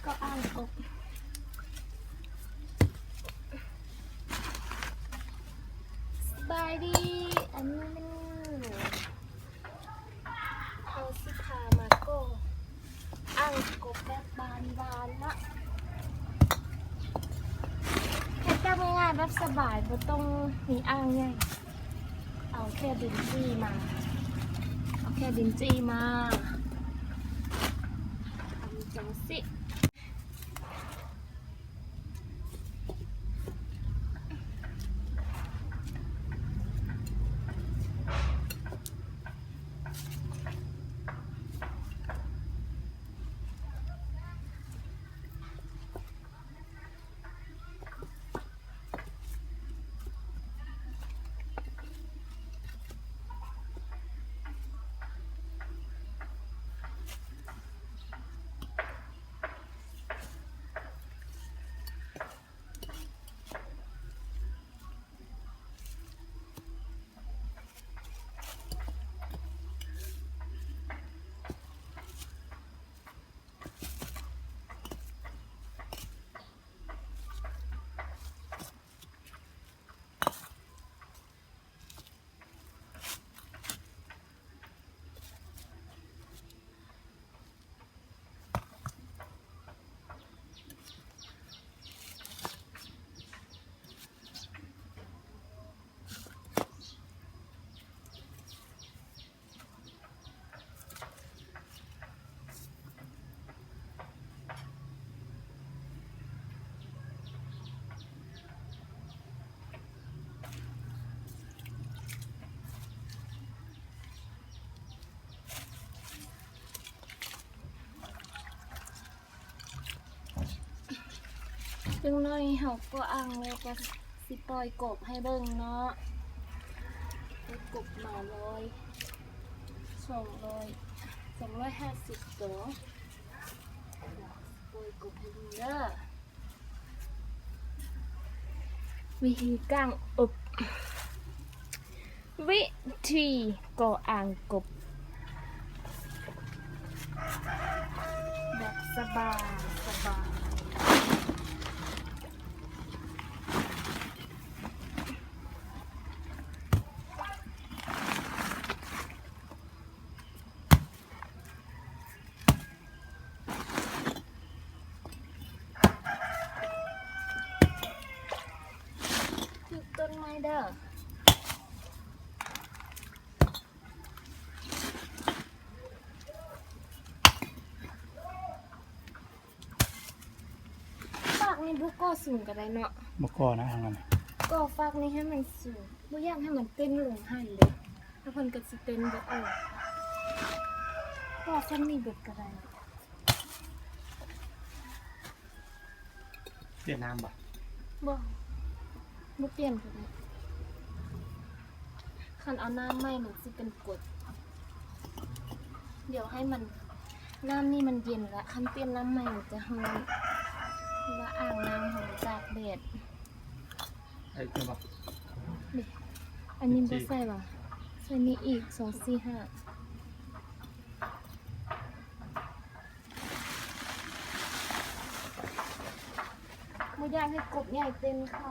ก็อ่างกบสบายดีอันนี้มันเขาสิพามาก็อ่างกบแบบบานๆนะแค่จำง่ายๆแบบสบายไม่ต้องมีอ่างใหญ่เอาแค่ดินจี้มาทำจังสิจึงน้อยเขาก็อ่างแล้วก็สิปล่อยกบให้เบิ่งเนาะกบมา250ตัวปล่อยกบให้ดูเด้อวิธีก้างอบวิธีก่ออ่างกบแบบสบายต้นไม้เด้อฝากนี่บุกก็สูงกันได้เนาะ มะกอนะทางนั้น ก็ฝากนี่ให้มันสูงบ่อยากให้มันเต้นลงหันเลยถ้าเพิ่นก็สิเต้นบ่ออกก็คันนี้เบิดก็ได้ เปลี่ยนน้ำบ่ บ่เปลี่ยนก็ได้คันเอาน้ำใหม่มันสิเป็นกรดเดี๋ยวให้มันน้ำนี่มันเย็นแล้วคันเปลี่ยนน้ำใหม่มันจะร้อนว่าอ่างน้ำของตากแดด ไอ้เจ้าบ่ นี่อันนี้บ่ใส่ว่ะใส่นี่อีก2 4 5บ่อยากให้กบใหญ่เต็มเข้า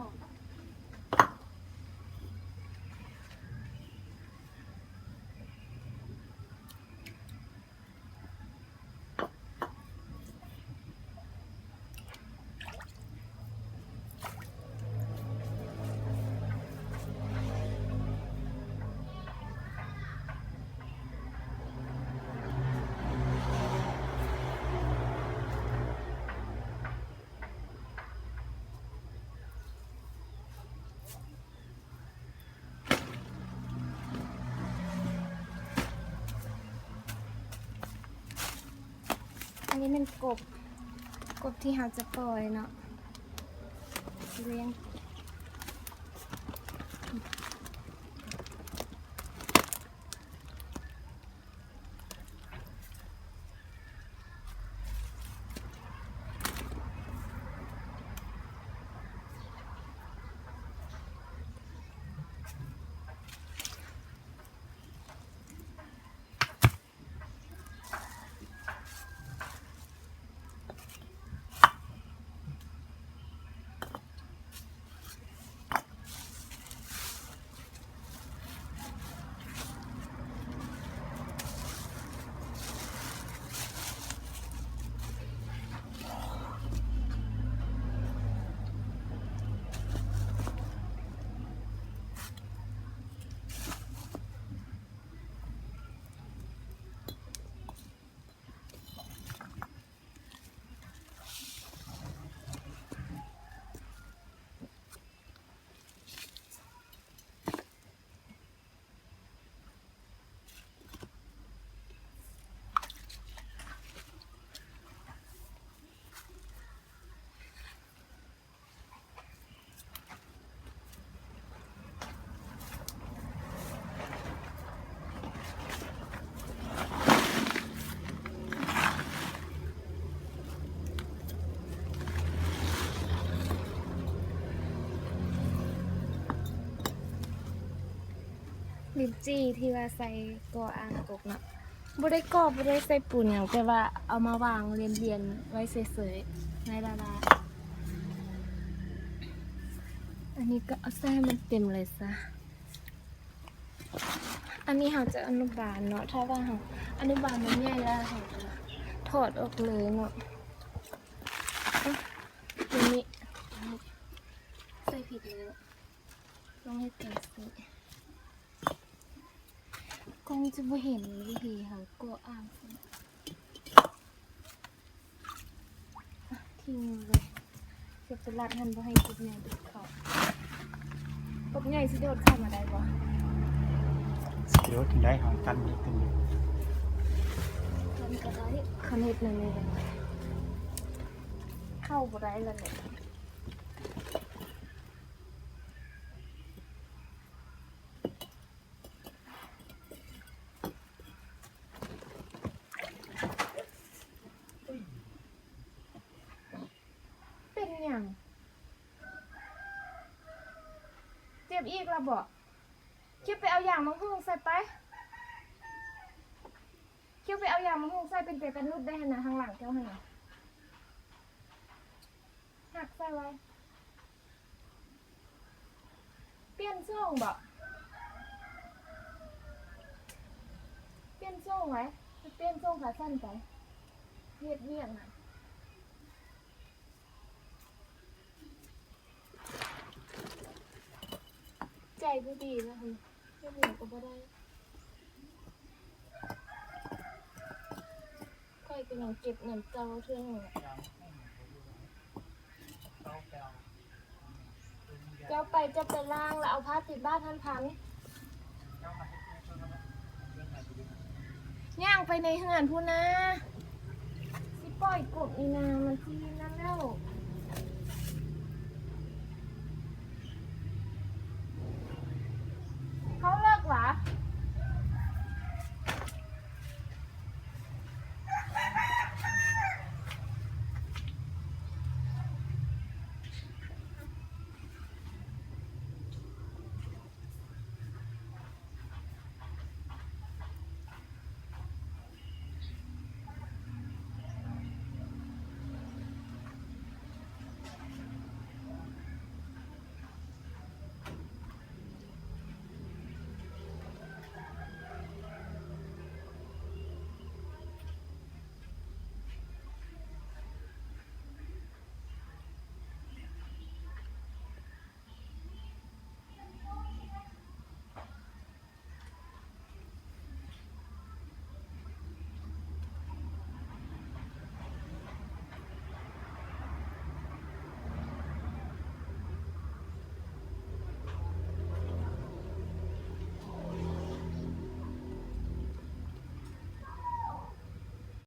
อันนี้มันกบที่เราจะปล่อยเนาะเลี้ยง ลิ้นจี้ที่ว่าใส่ก่ออ่างกบเนาะบ่ได้ก่อบ่ได้ใส่ปูนหยังแต่ว่าเอามาวางเรียนๆไว้เฉยๆในดาราอันนี้ก็เอาใส่ให้มันเต็มเลยซะอันนี้เราจะอนุบาลเนาะถ้าว่าเราอนุบาลมันใหญ่แล้วเราจะถอดออกเลยเนาะทีนี้ใส่ผิดเลยต้องให้เต็มสิกล้องจะไม่เห็นวิธีค่ะก็อ่างสิทิ้งเลยเก็บตลาดทันบ่ให้กบใหญ่โดดเข้ากบใหญ่สิโดดเข้ามาได้บ่ เดี๋ยวถึงได้หางกันนิดนึง มันก็ได้คันเฮ็ดนั่นเลยเข้าบ่ได้แล้วเนี่ยเป็นหยังเจ็บอีกแล้วบ่คิดไปเอาอย่างมังหุงใส่ไปคิดไปเอาอย่างมังหุงใส่เป็นเตกันนุดได้หั่นน่ะข้างหลังเจ้าหั่นน่ะหักใส่ไว้เปลี่ยนทรงบ่เปลี่ยนทรงไว้เปลี่ยนทรงขาสั้นไปเฮ็ดเวียงน่ะใจบ่ดีนะคุณเฮ็ดเวียงก็บ่ได้ค่อยกำลังเก็บเงินเก่าเทื่อหนึ่งเจ้าไปล่างแล้วเอาผ้าติดบ้านพันย่างไปในเฮือนพูนะสิปล่อยกบนี่นามันที่นั่นแล้วเขาเลิกหรอ